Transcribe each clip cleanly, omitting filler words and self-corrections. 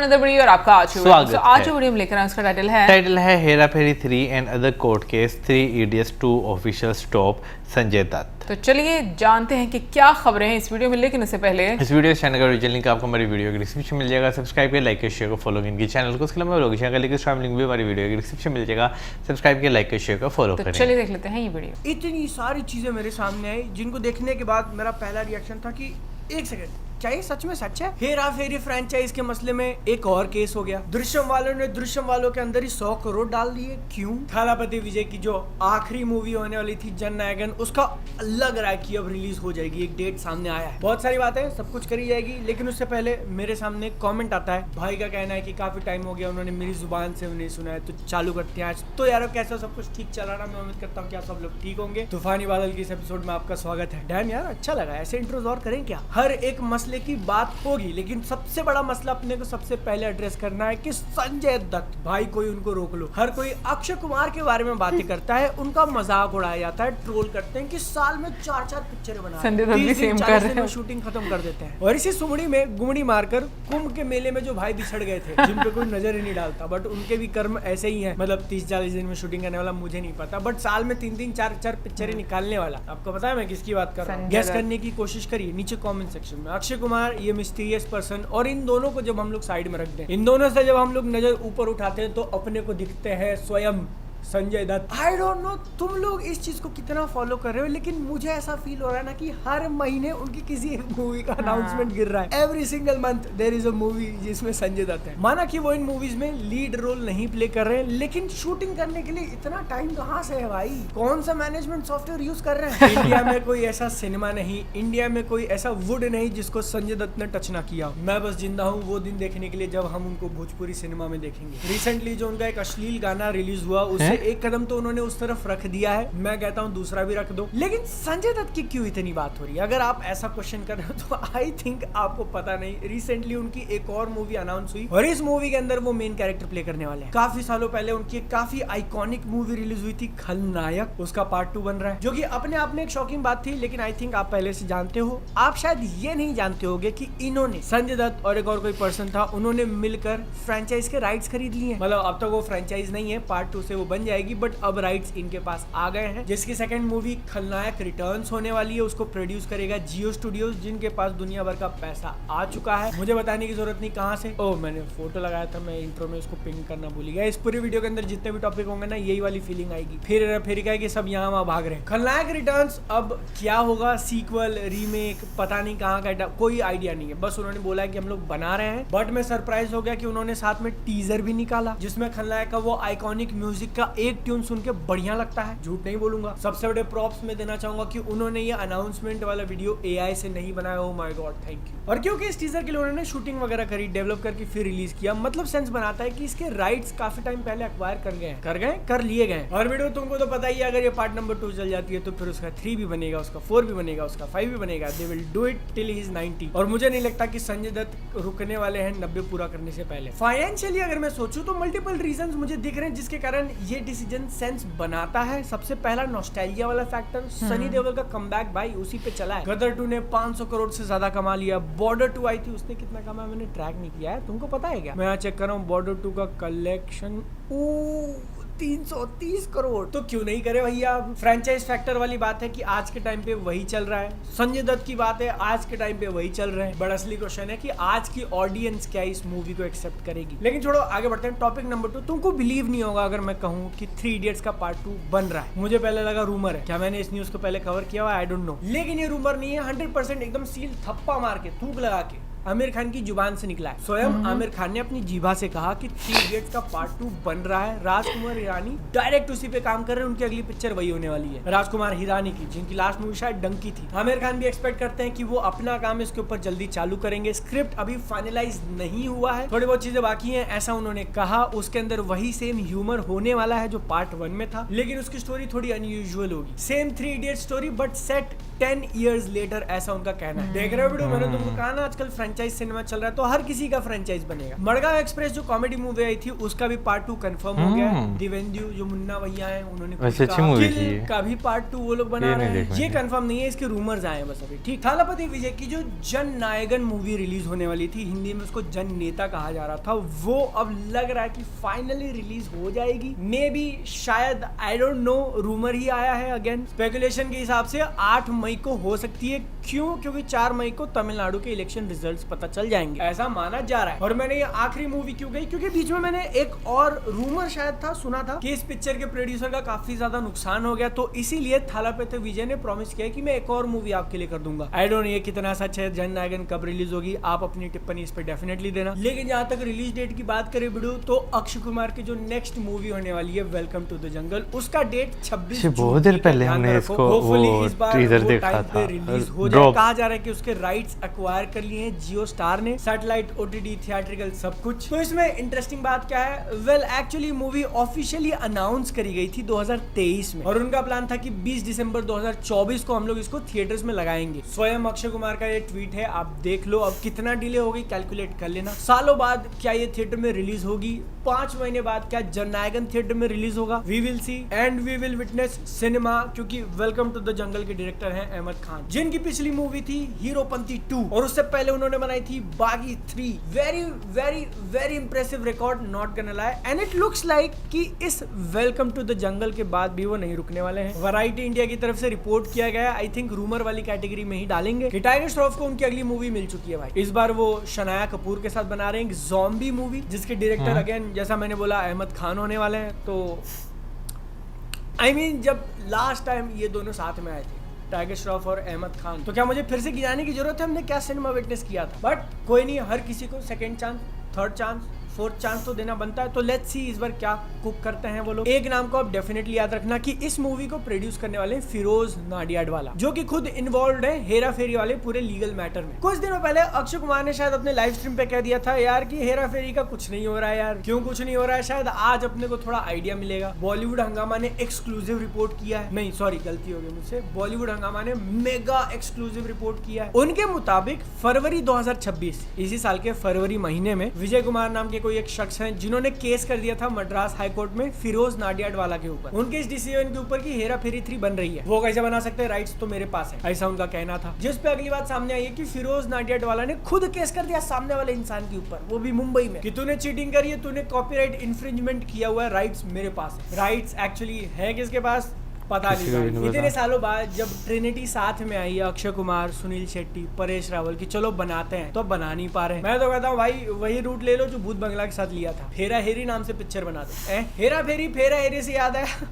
Another video और आपका आज स्वागत वीडियो में लेकर आए उसका टाइटल है Hera Pheri 3 and other court case 3 idiots 2 official stop Sanjay Dutt. तो चलिए जानते हैं कि क्या खबरें हैं इस वीडियो में, लेकिन उससे पहले इस वीडियो चैनल का ओरिजिनल लिंक आपको हमारी वीडियो के डिस्क्रिप्शन मिल जाएगा। सब्सक्राइब करिए, लाइक करिए, शेयर को फॉलो इनकी चैनल को। उसके अलावा लोग का लिंक लिंक भी हमारी वीडियो के डिस्क्रिप्शन मिल जाएगा। सब्सक्राइब करिए, लाइक करिए, शेयर को फॉलो करें। चलिए देख लेते हैं ये वीडियो। इतनी सारी चीजें मेरे सामने आई जिनको देखने के बाद मेरा पहला रिएक्शन था कि एक सेकंड, क्या ये सच में सच है? हेरा फेरी फ्रेंचाइज के मसले में एक और केस हो गया। दृश्यम वालों ने दृश्यम वालों के अंदर ही 100 करोड़ डाल दिए। क्यों? थालापति विजय की जो आखिरी मूवी होने वाली थी जननायकन, उसका लग रहा है कि अब रिलीज हो जाएगी। एक डेट सामने आया है, बहुत सारी बातें सब कुछ करी जाएगी, लेकिन उससे पहले मेरे सामने कॉमेंट आता है। भाई का कहना है कि काफी टाइम हो गया उन्होंने मेरी जुबान से नहीं सुना है, तो चालू करते हैं आज। तो यार कैसा सब कुछ ठीक चला रहा, मैं उम्मीद करता हूँ कि आप सब लोग ठीक होंगे। तूफानी बादल की इस एपिसोड में आपका स्वागत है। डैम यार अच्छा लगा, ऐसे इंट्रोज और करें क्या? हर एक मसले की बात होगी, लेकिन सबसे बड़ा मसला अपने को सबसे पहले एड्रेस करना है कि संजय दत्त भाई, कोई उनको रोक लो। हर कोई अक्षय कुमार के बारे में बातें करता है, उनका मजाक उड़ाया जाता है, ट्रोल करते हैं कि साल में 4-4 पिक्चरें बना संजय दत्त भी सेम कर रहे हैं, शूटिंग खत्म कर देते हैं। और इसी सुमड़ी में गुमड़ी मारकर कुंभ के मेले में जो भाई बिछड़ गए थे, जिन पे कोई नजर ही नहीं डालता, बट उनके भी कर्म ऐसे ही है। मतलब 30-40 दिन में शूटिंग करने वाला मुझे नहीं पता, बट साल में 3-3, 4-4 पिक्चरें निकालने वाला। आपको पता है मैं किसकी बात कर रहा हूँ? गेस करने की कोशिश करिए नीचे कमेंट सेक्शन में। अक्षय कुमार, ये मिस्टीरियस पर्सन, और इन दोनों को जब हम लोग साइड में रख दें, इन दोनों से जब हम लोग नजर ऊपर उठाते हैं, तो अपने को दिखते हैं स्वयं Sanjay Dutt. I don't know तुम लोग इस चीज को कितना फॉलो कर रहे हो, लेकिन मुझे ऐसा फील हो रहा है ना कि हर महीने उनकी किसी एक मूवी का अनाउंसमेंट गिर रहा है। Every single month there is a movie जिसमें संजय दत्त है। माना कि वो इन मूवीज में लीड रोल नहीं प्ले कर रहे हैं, लेकिन शूटिंग करने के लिए इतना टाइम कहाँ से है भाई? कौन सा मैनेजमेंट सॉफ्टवेयर यूज कर रहे हैं? इंडिया में कोई ऐसा सिनेमा नहीं, इंडिया में कोई ऐसा वुड नहीं जिसको संजय दत्त ने टच ना किया। मैं बस जिंदा हूँ वो दिन देखने के लिए जब हम उनको भोजपुरी सिनेमा में देखेंगे। रिसेंटली जो उनका एक अश्लील गाना रिलीज हुआ, उससे एक कदम तो उन्होंने उस तरफ रख दिया है। मैं कहता हूँ दूसरा भी रख दो। लेकिन संजय दत्त की क्यों इतनी बात हो रही है? अगर आप ऐसा क्वेश्चन कर रहे हो तो आई थिंक आपको पता नहीं, रिसेंटली उनकी एक और मूवी अनाउंस हुई और इस मूवी के अंदर वो मेन कैरेक्टर प्ले करने वाले हैं। काफी सालों पहले उनकी काफी आइकॉनिक मूवी रिलीज हुई थी खलनायक, उसका पार्ट 2 बन रहा है, जो कि अपने आप में एक शॉकिंग बात थी। लेकिन आई थिंक आप पहले से जानते हो। आप शायद ये नहीं जानते होगे कि इन्होंने, संजय दत्त और एक और कोई पर्सन था, उन्होंने मिलकर फ्रेंचाइज के राइट्स खरीद लिए हैं। मतलब अब तक वो फ्रेंचाइज नहीं है, पार्ट 2 से वो बन जाएगी, बट अब राइट्स इनके पास आ गए हैं। जिसकी सेकंड मूवी खलनायक रिटर्न्स होने वाली है, उसको प्रोड्यूस करेगा जियो स्टूडियोज, जिनके पास दुनिया भर का पैसा आ चुका है। मुझे बताने की जरूरत नहीं कहां से। ओह, मैंने फोटो लगाया था, मैं इंट्रो में उसको पिन करना भूल गया। इस पूरी वीडियो के अंदर जितने भी टॉपिक होंगे ना, यही वाली फीलिंग आएगी। फिर क्या कि सब यहाँ वहाँ भाग रहे हैं। खलनायक रिटर्न्स अब क्या होगा? सीक्वल, रीमेक, पता नहीं कहाँ का, कोई आइडिया नहीं है। बस उन्होंने बोला है कि हम लोग बना रहे हैं। बट मैं सरप्राइज हो गया कि उन्होंने साथ में टीजर भी निकाला, जिसमें खलनायक का वो आइकॉनिक म्यूजिक का एक ट्यून सुन के बढ़िया लगता है, झूठ नहीं बोलूंगा। सबसे बड़े प्रॉप्स में देना चाहूंगा कि उन्होंने ये अनाउंसमेंट वाला वीडियो एआई से नहीं बनाया। Oh my God, thank you. और क्योंकि इस टीजर के लिए उन्होंने शूटिंग वगैरह करी, डेवलप करके फिर रिलीज किया, मतलब सेंस बनाता है कि इसके राइट्स काफी टाइम पहले एक्वायर कर लिए गए। और वीडियो तुमको तो पता ही है, अगर ये पार्ट नंबर 2 चल जाती है तो फिर उसका 3 भी बनेगा, उसका 4 भी बनेगा, उसका 5 भी बनेगा। They will do it till he is 90। और मुझे नहीं लगता कि संजय दत्त रुकने वाले हैं 90 पूरा करने से पहले। फाइनेंशियली अगर मैं सोचूं तो मल्टीपल रीजंस मुझे दिख रहे हैं जिसके कारण ये डिसीजन सेंस बनाता है। सबसे पहला नॉस्टैल्जिया वाला फैक्टर, सनी देओल का कमबैक भाई उसी पे चला है। गदर 2 ने 500 करोड़ से ज्यादा कमा लिया। बॉर्डर 2 आई थी, उसने कितना कमाया मैंने ट्रैक नहीं किया है, तुमको पता है क्या? मैं यहाँ चेक कर रहा हूँ बॉर्डर 2 का कलेक्शन, 330 करोड़। तो क्यों नहीं करे भैया? फ्रेंचाइज फैक्टर वाली बात है कि आज के टाइम पे वही चल रहा है। संजय दत्त की बात है, आज के टाइम पे वही चल रहा है। बड़ा असली क्वेश्चन है कि आज की ऑडियंस क्या इस मूवी को एक्सेप्ट करेगी। लेकिन छोड़ो, आगे बढ़ते हैं। Topic number 2। तुमको बिलीव नहीं होगा अगर मैं कहूँ कि 3 इडियट्स का पार्ट 2 बन रहा है। मुझे पहले लगा रूमर है। क्या मैंने इस न्यूज को पहले कवर किया हुआ? आई डोंट नो। लेकिन ये रूमर नहीं है, 100% एकदम सील थप्पा मार के, थूक लगा के आमिर खान की जुबान से निकला है। स्वयं आमिर खान ने अपनी जीभा से कहा कि 3 इडियट्स का पार्ट 2 बन रहा है। राजकुमार हिरानी डायरेक्ट उसी पे काम कर रहे हैं, उनकी अगली पिक्चर वही होने वाली है, राजकुमार हिरानी की, जिनकी लास्ट मूवी शायद डंकी थी। आमिर खान भी एक्सपेक्ट करते हैं कि वो अपना काम इसके ऊपर जल्दी चालू करेंगे। स्क्रिप्ट अभी फाइनलाइज नहीं हुआ है, थोड़ी बहुत चीजें बाकी हैं, ऐसा उन्होंने कहा। उसके अंदर वही सेम ह्यूमर होने वाला है जो पार्ट 1 में था, लेकिन उसकी स्टोरी थोड़ी अनयूजुअल होगी। Same 3 idiot story but set 10 years later, ऐसा उनका कहना है। देख रहे हो वीडियो, मैंने तुमको कहा ना आजकल फ्रेंचाइज सिनेमा चल रहा है, तो हर किसी का फ्रेंचाइज बनेगा। मडगांव एक्सप्रेस जो कॉमेडी मूवी आई थी उसका भी पार्ट 2 कंफर्म हो गया है। दिवेंद्यू जो मुन्ना भैया हैं उन्होंने वैसे अच्छी मूवी थी ये। का भी पार्ट 2 वो लोग बना रहे हैं, ये कंफर्म नहीं है, इसके रूमर्स आए हैं बस अभी। ठीक, थालापति विजय की जो जन नायकन मूवी रिलीज होने वाली थी, हिंदी में उसको जन नेता कहा जा रहा था, वो अब लग रहा है कि फाइनली रिलीज हो जाएगी। मे बी, शायद, आई डोंट नो, रूमर ही आया है। अगेन स्पेकुलेशन के हिसाब से 8 मई को हो सकती है। क्यों? क्योंकि 4 मई को तमिलनाडु के इलेक्शन रिजल्ट्स पता चल जाएंगे, ऐसा माना जा रहा है। और मैंने ये आखिरी मूवी क्यों गई, क्योंकि बीच में मैंने एक और रूमर शायद था, सुना था कि इस पिक्चर के प्रोड्यूसर का काफी ज्यादा नुकसान हो गया, तो इसीलिए थालापति विजय ने प्रॉमिस किया कि मैं एक और मूवी आपके लिए कर दूंगा। आई डोंट नो ये कितना सच है, जन नायकन कब रिलीज होगी, आप अपनी टिप्पणी इस पर डेफिनेटली देना। लेकिन जहां तक रिलीज डेट की बात करें बिडू, तो अक्षय कुमार की जो नेक्स्ट मूवी होने वाली है वेलकम टू द जंगल, उसका डेट 26 बहुत देर पहले हमने इसको वो टीजर देखा था, रिलीज हो जाए। कहा जा रहा है कि उसके राइट्स एक्वायर कर लिए हैं जियो स्टार ने, सैटेलाइट, ओटीटी, थिएट्रिकल सब कुछ। तो इसमें इंटरेस्टिंग बात क्या है, well actually movie officially announce करी गई थी 2023 में, और उनका प्लान था कि 20 दिसंबर 2024 को हम लोग इसको थिएटर्स में लगाएंगे। स्वयं अक्षय कुमार का ये ट्वीट है, आप देख लो। अब कितना डिले होगी कैलकुलेट कर लेना। सालों बाद क्या ये थिएटर में रिलीज होगी, 5 महीने बाद क्या जननायकन थिएटर में रिलीज होगा, we will see and we will witness cinema. क्योंकि वेलकम टू द जंगल के डायरेक्टर हैं अहमद खान, जिनकी पिछली मूवी थी हीरोपंती 2, और उससे पहले उन्होंने बनाई थी Baaghi 3। Very very very impressive record, not gonna lie, and it looks like कि इस वेलकम टू द जंगल के बाद भी वो नहीं रुकने वाले हैं। वैरायटी इंडिया की तरफ से रिपोर्ट किया गया, आई थिंक रूमर वाली कैटेगरी में ही डालेंगे कि टाइगर श्रॉफ को उनकी अगली मूवी मिल चुकी है भाई। इस बार वो शनाया कपूर के साथ बना रहे हैं एक ज़ॉम्बी मूवी, जिसके डायरेक्टर अगेन जैसा मैंने बोला अहमद खान होने वाले हैं। तो आई मीन जब लास्ट टाइम ये दोनों साथ में आए थे, टाइगर श्रॉफ और अहमद खान, तो क्या मुझे फिर से गिनाने की जरूरत है हमने क्या सिनेमा विटनेस किया था। बट कोई नहीं, हर किसी को second chance, third chance, fourth chance तो देना बनता है। तो लेट्स सी इस बार क्या कुक करते हैं वो लोग। एक नाम को आप डेफिनेटली याद रखना कि इस मूवी को प्रोड्यूस करने वाले फिरोज नाडियाडवाला, जो कि खुद इन्वॉल्व है हेरा फेरी वाले पूरे लीगल मैटर में। कुछ दिनों पहले अक्षय कुमार ने शायद अपने लाइव स्ट्रीम पे कह दिया था यार कि हेरा फेरी का कुछ नहीं हो रहा है यार। क्यों कुछ नहीं हो रहा है? शायद आज अपने को थोड़ा आइडिया मिलेगा। बॉलीवुड हंगामा ने एक्सक्लूसिव रिपोर्ट किया है, नहीं सॉरी गलती हो गई मुझसे, बॉलीवुड हंगामा ने मेगा एक्सक्लूसिव रिपोर्ट किया है। उनके मुताबिक फरवरी 2026, इसी साल के फरवरी महीने में, विजय कुमार नाम के कोई एक शख्स हैं जिन्होंने केस कर दिया था मद्रास हाई कोर्ट में फिरोज नाडियाडवाला के ऊपर, उनके इस डिसीजन के ऊपर कि हेरा फेरी 3 बन रही है। वो कैसे बना सकते हैं, राइट्स तो मेरे पास है, ऐसा उनका कहना था। जिस पे अगली बात सामने आई है कि फिरोज नाडियाडवाला ने खुद केस कर दिया सामने वाले इंसान के ऊपर, वो भी मुंबई में, कि तूने चीटिंग करी है, तूने कॉपीराइट इन्फ्रिंजमेंट किया हुआ है, राइट्स मेरे पास है। राइट्स एक्चुअली है किसके पास पता नहीं। इतने सालों बाद जब ट्रिनिटी साथ में आई है, अक्षय कुमार, सुनील शेट्टी, परेश रावल, की चलो बनाते हैं, तो अब बना नहीं पा रहे। मैं तो कहता हूँ भाई वही रूट ले लो जो भूत बंगला के साथ लिया था, हेरा हेरी नाम से पिक्चर बना दो। हेरा फेरी फेरा हेरी से याद आया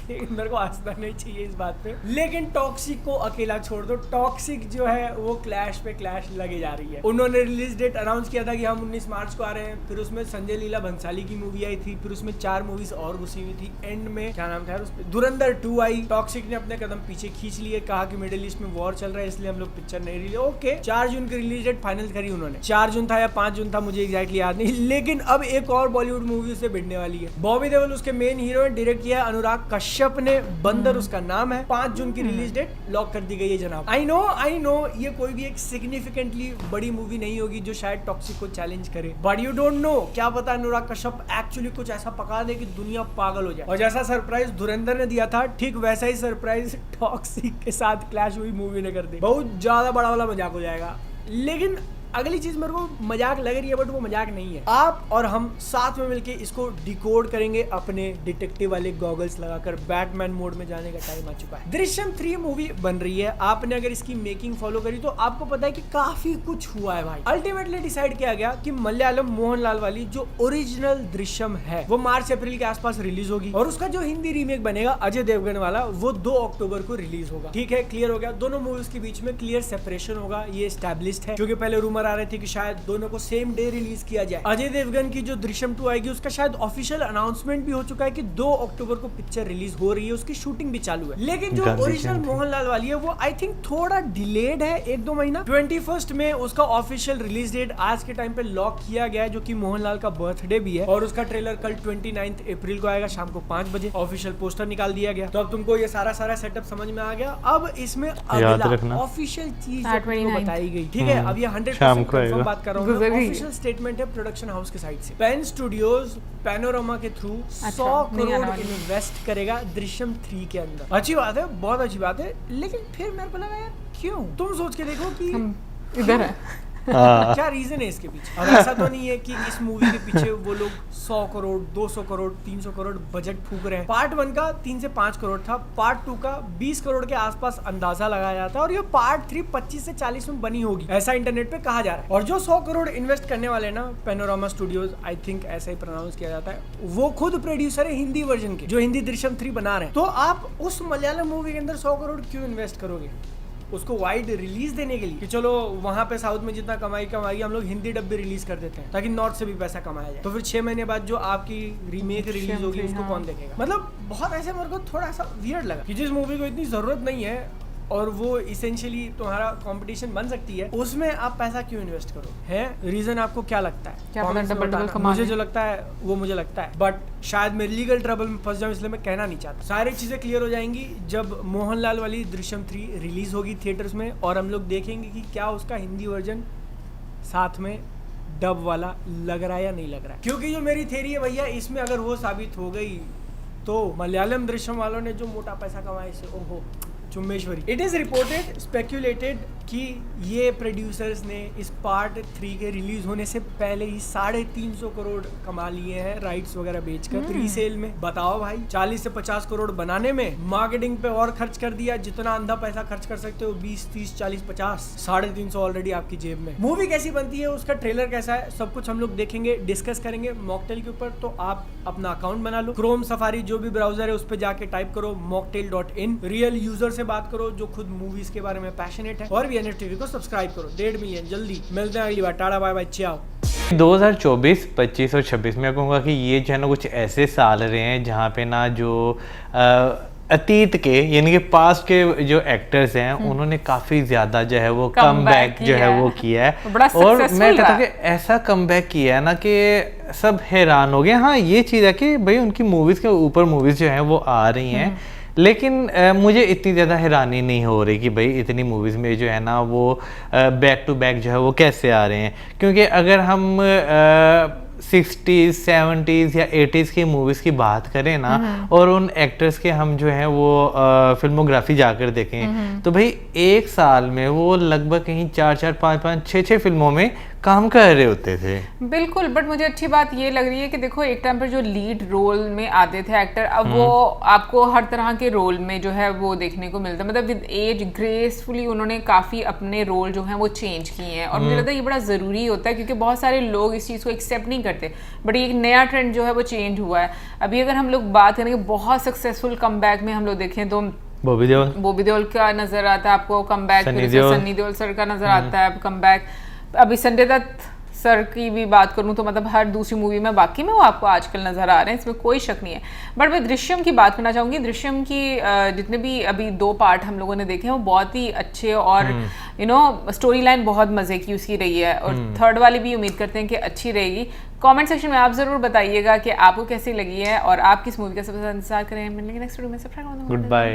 मेरे को हंसना नहीं चाहिए इस बात पे, लेकिन टॉक्सिक को अकेला छोड़ दो। टॉक्सिक जो है वो क्लैश पे क्लैश लगे जा रही है। उन्होंने रिलीज डेट अनाउंस किया था कि हम 19 मार्च को आ रहे हैं, फिर उसमें संजय लीला भंसाली की मूवी आई थी, फिर उसमें 4 मूवीज और घुसी हुई थी, एंड में क्या नाम था यार उसमें, धुरंधर 2 आई। टॉक्सिक ने अपने कदम पीछे खींच लिए, कहा कि मिडिल ईस्ट में वॉर चल रहा है इसलिए हम लोग पिक्चर नहीं रिलीज। ओके, 4 जून की रिलीज डेट फाइनल करी उन्होंने, 4 जून था या 5 जून था मुझे एग्जैक्टली याद नहीं, लेकिन अब एक और बॉलीवुड मूवी से भिड़ने वाली है। बॉबी देओल उसके मेन हीरो है, डायरेक्ट किया है अनुराग कश्यप ने, बंदर उसका नाम है। 5 जून की रिलीज डेट लॉक कर दी गई है जनाब। आई नो ये कोई भी एक सिग्निफिकेंटली बड़ी मूवी नहीं होगी जो शायद टॉक्सिक को चैलेंज करे, बट यू डोंट नो, क्या पता अनुराग कश्यप एक्चुअली कुछ ऐसा पका दे कि दुनिया पागल हो जाए। और जैसा सरप्राइज धुरंधर ने दिया था, ठीक वैसा ही सरप्राइज टॉक्सिक के साथ क्लैश हुई मूवी ने कर दी। बहुत ज्यादा बड़ा वाला मजाक हो जाएगा। लेकिन अगली चीज मेरे को मजाक लग रही है, बट वो मजाक नहीं है। आप और हम साथ में मिलके इसको डिकोड करेंगे अपने डिटेक्टिव वाले गॉगल्स लगाकर। बैटमैन मोड में जाने का टाइम आ चुका है। दृश्यम 3 मूवी बन रही है। आपने अगर इसकी मेकिंग फॉलो करी तो आपको पता है कि काफी कुछ हुआ है भाई। अल्टीमेटली डिसाइड किया गया कि मलयालम मोहनलाल वाली जो ओरिजिनल दृश्यम है वो मार्च अप्रैल के आसपास रिलीज होगी, और उसका जो हिंदी रीमेक बनेगा अजय देवगन वाला, वो 2 अक्टूबर को रिलीज होगा। ठीक है, क्लियर हो गया। दोनों मूवीज के बीच में क्लियर सेपरेशन होगा, ये एस्टैब्लिश्ड है, क्योंकि पहले रूमर आ रहे थे कि शायद दोनों को सेम डे रिलीज किया जाए। अजय देवगन की जो दृश्यम 2 आएगी उसका शायद ऑफिशियल अनाउंसमेंट भी हो चुका है कि 2 अक्टूबर को पिक्चर रिलीज हो रही है, उसकी शूटिंग भी चालू है। लेकिन जो ओरिजिनल मोहनलाल वाली है वो आई थिंक थोड़ा डिलेड है, 1-2 महीना। 21 में उसका ऑफिशियल रिलीज डेट आज के टाइम पे लॉक किया गया है, जो कि मोहनलाल का बर्थडे भी है, और उसका ट्रेलर कल 29 अप्रैल को आएगा शाम को 5 बजे। ऑफिशियल पोस्टर निकाल दिया गया। तो अब तुमको ये सारा सेटअप समझ में आ गया। अब इसमें अगला ऑफिशियल चीज बताई गई, ठीक है। अब ये 100% शाम को confirm आएगा। बात कर रहा हूँ, गुजर गई। ऑफिशियल स्टेटमेंट है प्रोडक्शन हाउस के साइड से। पेन स्टूडियोज पैनोरामा के थ्रू 100 नहीं आने करोड़ वाली। इन्वेस्ट करेगा दृश्यम 3 के अंदर। अच्छी बात है, बहुत अच्छी बात है, लेकिन फिर मेरे को लगा यार क्यों? तुम सोच के देखो कि हम इधर है। हाँ। क्या रीजन है इसके पीछे? अब ऐसा तो नहीं है कि इस मूवी के पीछे वो लोग 100 करोड़ 200 करोड़ 300 करोड़ बजट फूक रहे हैं। पार्ट 1 का 3 से 5 करोड़ था, पार्ट 2 का 20 करोड़ के आसपास अंदाजा लगाया जाता है, और ये पार्ट 3 25 से 40 में बनी होगी, ऐसा इंटरनेट पे कहा जा रहा है। और जो 100 करोड़ इन्वेस्ट करने वाले ना, पैनोरामा स्टूडियोज, आई थिंक ऐसा ही प्रोनाउंस किया जाता है, वो खुद प्रोड्यूसर है हिंदी वर्जन के, जो हिंदी दृश्यम 3 बना रहे हैं। तो आप उस मलयालम मूवी के अंदर 100 करोड़ क्यों इन्वेस्ट करोगे? उसको वाइड रिलीज देने के लिए कि चलो वहां पे साउथ में जितना कमाई हम लोग हिंदी डब भी रिलीज कर देते हैं ताकि नॉर्थ से भी पैसा कमाया जाए। तो फिर 6 महीने बाद जो आपकी रीमेक रिलीज होगी उसको कौन देखेगा? मतलब बहुत ऐसे मेरे को थोड़ा सा वियर्ड लगा कि जिस मूवी को इतनी जरूरत नहीं है और वो इसेंशियली तुम्हारा कंपटीशन बन सकती है, उसमें आप पैसा क्यों इन्वेस्ट करो? है रीजन आपको क्या लगता है? क्या पता डबल डबल कमा मुझे लें। जो लगता है वो मुझे लगता है, बट शायद मैं लीगल ट्रबल में फंस जाऊं, इसलिए मैं कहना नहीं चाहता। सारी चीजें क्लियर हो जाएंगी जब मोहनलाल वाली दृश्यम 3 रिलीज होगी थिएटर्स में, और हम लोग देखेंगे कि क्या उसका हिंदी वर्जन साथ में डब वाला लग रहा है या नहीं लग रहा है। क्योंकि जो मेरी थ्योरी है भैया, इसमें अगर वो साबित हो गई तो मलयालम दृश्यम वालों ने जो मोटा पैसा कमाया इससे, ओहो चुम्बेश्वरी। इट इज रिपोर्टेड, स्पेक्यूलेटेड कि ये प्रोड्यूसर्स ने इस पार्ट 3 के रिलीज होने से पहले ही 350 करोड़ कमा लिए हैं राइट्स वगैरह बेचकर रीसेल में। बताओ भाई, 40 से 50 करोड़ बनाने में मार्केटिंग पे और खर्च कर दिया, जितना अंधा पैसा खर्च कर सकते हो 20 30 40 50, 350 ऑलरेडी आपकी जेब में। मूवी कैसी बनती है, उसका ट्रेलर कैसा है, सब कुछ हम लोग देखेंगे, डिस्कस करेंगे मॉकटेल के ऊपर। तो आप अपना अकाउंट बना लो, क्रोम सफारी जो भी ब्राउजर है उस पर जाके टाइप करो mocktail.in, रियल यूजर से बात करो जो खुद मूवीज के बारे में पैशनेट है, और VNF टीवी को सब्सक्राइब करो। 1.5 मिलियन जल्दी मिलते हैं अगली बार। टाटा बाय बाय, चाओ। 2024, 25 और 26 मैं कहूँगा कि ये जो है ना कुछ ऐसे साल रहे हैं जहाँ पे ना जो अतीत के यानी कि पास्ट के जो एक्टर्स हैं उन्होंने काफ़ी ज़्यादा जो है वो कम बैक जो है वो किया है, बड़ा और मैं successful कहता हूँ रहा। कि ऐसा कम बैक किया है ना कि सब हैरान हो गए। हाँ ये चीज़ है कि भाई उनकी मूवीज़ के ऊपर मूवीज़ जो हैं वो आ रही हैं, लेकिन मुझे इतनी ज़्यादा हैरानी नहीं हो रही कि भाई इतनी मूवीज़ में जो है ना वो बैक टू बैक जो है वो कैसे आ रहे हैं। क्योंकि अगर हम 60s 70s या 80s की मूवीज़ की बात करें ना, और उन एक्टर्स के हम जो हैं वो फिल्मोग्राफी जाकर देखें, तो भाई एक साल में वो लगभग कहीं 4 5 6 फिल्मों में काम कर रहे होते थे। बिल्कुल, बट मुझे अच्छी बात ये लग रही है कि देखो एक टाइम पर जो लीड रोल में आते थे एक्टर, अब वो आपको हर तरह के रोल में जो है वो देखने को मिलता है। मतलब विद एज ग्रेसफुली उन्होंने काफ़ी अपने रोल जो हैं वो चेंज किए हैं, और मुझे लगता है ये बड़ा ज़रूरी होता है क्योंकि बहुत सारे लोग इस चीज़ को एक्सेप्ट नहीं करते। बट एक नया ट्रेंड जो है वो चेंज हुआ है। अभी अगर हम लोग बात करेंगे बहुत सक्सेसफुल कमबैक में हम लोग देखें तो बॉबी देओल का नज़र आता है आपको कमबैक, सनी देओल सर का नज़र आता है कमबैक। अभी संजय दत्त सर की भी बात करूं तो मतलब हर दूसरी मूवी में बाकी में वो आपको आजकल नजर आ रहे हैं, इसमें कोई शक नहीं है। बट मैं दृश्यम की बात करना चाहूँगी। दृश्यम की जितने भी अभी 2 पार्ट हम लोगों ने देखे हैं वो बहुत ही अच्छे, और स्टोरी लाइन बहुत मज़े की उसकी रही है, और थर्ड वाली भी उम्मीद करते हैं कि अच्छी रहेगी। कमेंट सेक्शन में आप ज़रूर बताइएगा कि आपको कैसी लगी है और आप किस मूवी का सबसे ज़्यादा इंतजार करें। मिलेंगे नेक्स्ट वीडियो में। Subscribe good bye.